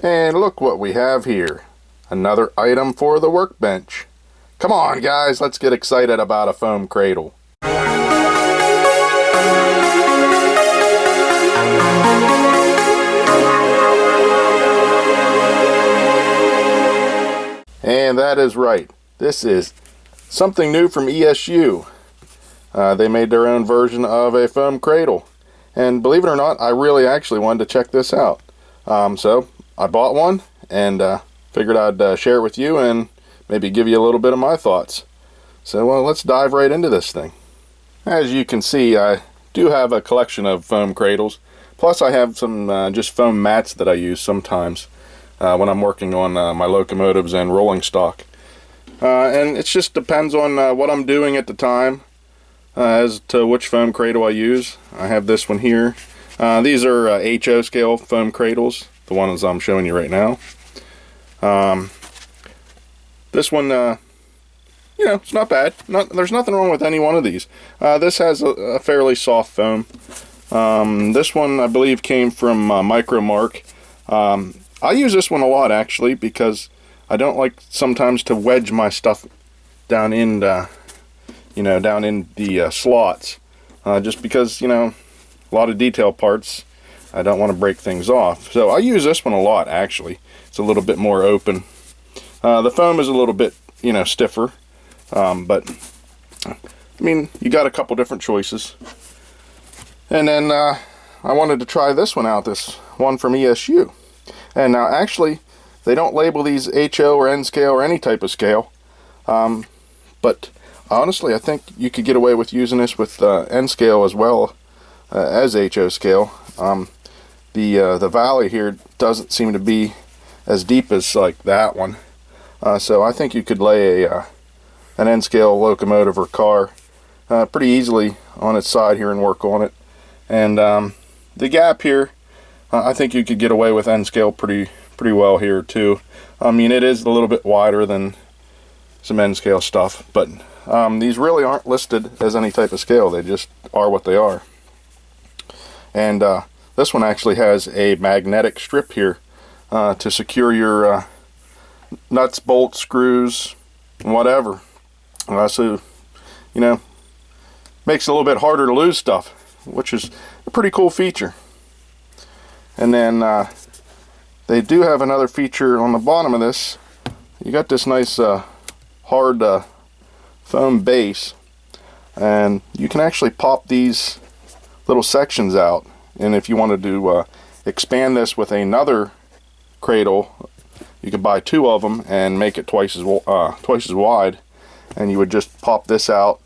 And look what we have here. Another item for the workbench. Come on guys, let's get excited about a foam cradle. And that is right. This is something new from ESU. They made their own version of a foam cradle. And believe it or not, I really actually wanted to check this out. So I bought one and figured I'd share it with you and maybe give you a little bit of my thoughts. So well, let's dive right into this thing. As you can see, I do have a collection of foam cradles. Plus I have some just foam mats that I use sometimes when I'm working on my locomotives and rolling stock. And it just depends on what I'm doing at the time as to which foam cradle I use. I have this one here. These are HO scale foam cradles, the ones I'm showing you right now. This one, you know, it's not bad. There's nothing wrong with any one of these. This has a fairly soft foam. This one, I believe, came from Micromark. I use this one a lot, actually, because I don't like sometimes to wedge my stuff down in the, down in the slots. Just because, a lot of detail parts, I don't want to break things off. So I use this one a lot, actually. It's a little bit more open. The foam is a little bit, stiffer. But, I mean, you got a couple different choices. And then I wanted to try this one out, this one from ESU. And now, actually, they don't label these HO or N scale or any type of scale. But honestly, I think you could get away with using this with N scale as well as HO scale. The valley here doesn't seem to be as deep as like that one. So I think you could lay an N scale locomotive or car pretty easily on its side here and work on it. And the gap here, I think you could get away with N scale pretty well here too. I mean, it is a little bit wider than some N scale stuff, but these really aren't listed as any type of scale. They just are what they are. And this one actually has a magnetic strip here to secure your nuts, bolts, screws, whatever. So, makes it a little bit harder to lose stuff, which is a pretty cool feature. And then they do have another feature on the bottom of this. You got this nice hard foam base, and you can actually pop these little sections out. And if you wanted to expand this with another cradle, you could buy two of them and make it twice as wide. And you would just pop this out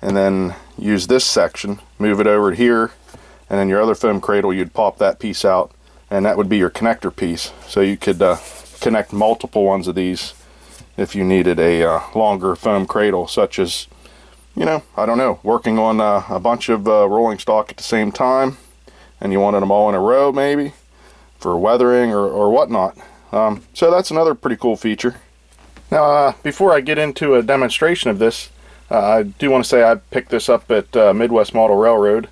and then use this section, move it over here, and then your other foam cradle, you'd pop that piece out, and that would be your connector piece. So you could connect multiple ones of these if you needed a longer foam cradle, such as, I don't know, working on a bunch of rolling stock at the same time, and you wanted them all in a row maybe for weathering or whatnot. So that's another pretty cool feature. Now, before I get into a demonstration of this, I do want to say I picked this up at Midwest Model Railroad.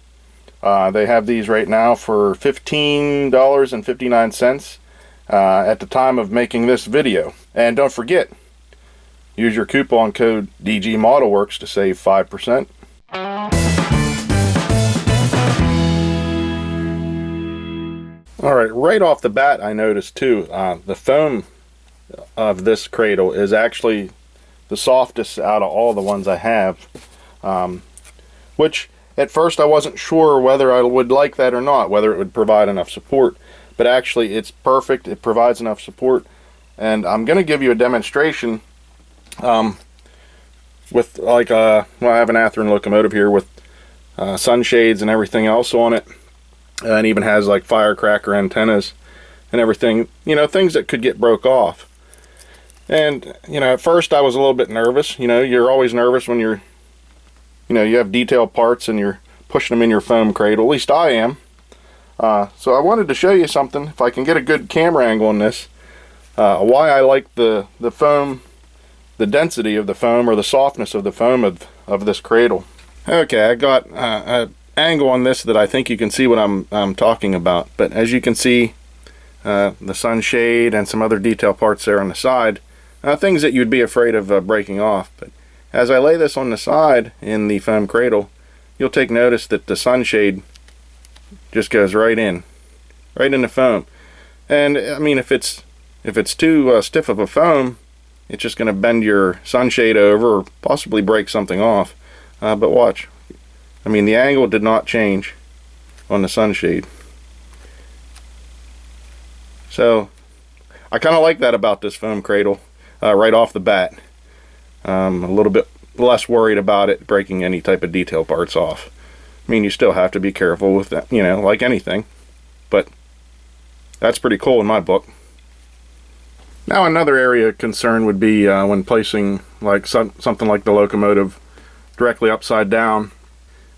They have these right now for $15.59 at the time of making this video. And don't forget, use your coupon code DG Modelworks to save 5%. Alright, right off the bat I noticed too, the foam of this cradle is actually the softest out of all the ones I have. Which at first I wasn't sure whether I would like that or not, whether it would provide enough support. But actually it's perfect, it provides enough support. And I'm going to give you a demonstration with like I have an Athearn locomotive here with sunshades and everything else on it. And even has like firecracker antennas and everything, things that could get broke off. And, at first I was a little bit nervous. You're always nervous when you have detail parts and you're pushing them in your foam cradle. At least I am. So I wanted to show you something, if I can get a good camera angle on this, why I like the foam, the density of the foam or the softness of the foam of this cradle. Okay, I got an angle on this that I think you can see what I'm talking about. But as you can see, the sunshade and some other detail parts there on the side. Things that you'd be afraid of breaking off. But as I lay this on the side in the foam cradle, you'll take notice that the sunshade just goes right in the foam. And I mean, if it's too stiff of a foam, it's just going to bend your sunshade over or possibly break something off. But watch, I mean, the angle did not change on the sunshade. So I kind of like that about this foam cradle right off the bat. A little bit less worried about it breaking any type of detail parts off. I mean, you still have to be careful with that, you know, like anything, but that's pretty cool in my book. Now another area of concern would be when placing like something like the locomotive directly upside down.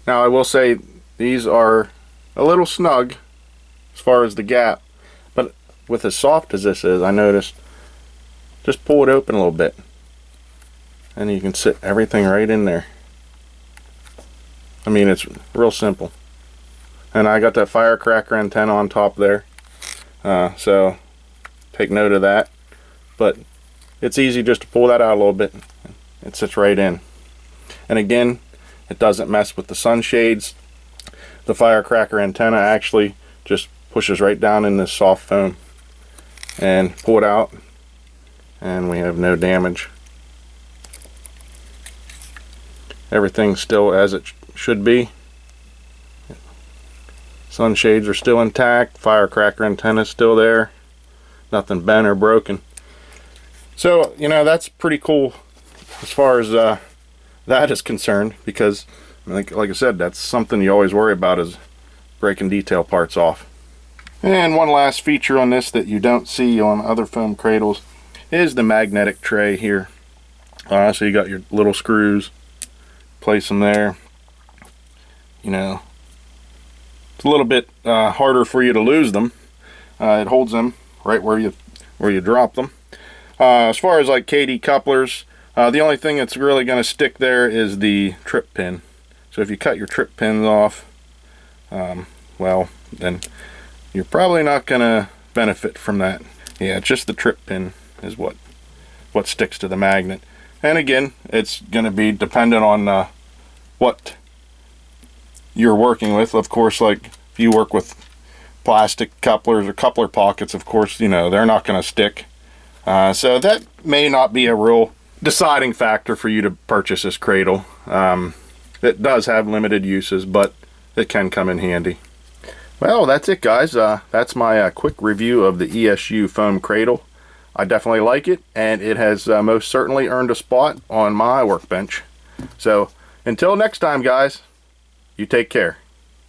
Now I will say these are a little snug as far as the gap, but with as soft as this is, I noticed, just pull it open a little bit and you can sit everything right in there. I mean, it's real simple. And I got that firecracker antenna on top there, so take note of that. But it's easy just to pull that out a little bit. It sits right in. And again, it doesn't mess with the sunshades. The firecracker antenna actually just pushes right down in this soft foam. And pull it out, and we have no damage. Everything's still as it should be. Sunshades are still intact. Firecracker antenna is still there. Nothing bent or broken. So, you know, that's pretty cool as far as that is concerned, because like I said, that's something you always worry about, is breaking detail parts off. And one last feature on this that you don't see on other foam cradles is the magnetic tray here. So you got your little screws, place them there. You know, it's a little bit harder for you to lose them. It holds them right where you drop them. As far as like KD couplers, the only thing that's really going to stick there is the trip pin. So if you cut your trip pins off, well, then you're probably not going to benefit from that. Yeah, just the trip pin is what sticks to the magnet. And again, it's going to be dependent on what you're working with. Of course, like if you work with plastic couplers or coupler pockets, of course, you know, they're not going to stick. So that may not be a real deciding factor for you to purchase this cradle. It does have limited uses, but it can come in handy. Well, that's it, guys. That's my quick review of the ESU foam cradle. I definitely like it, and it has most certainly earned a spot on my workbench. So until next time, guys, you take care.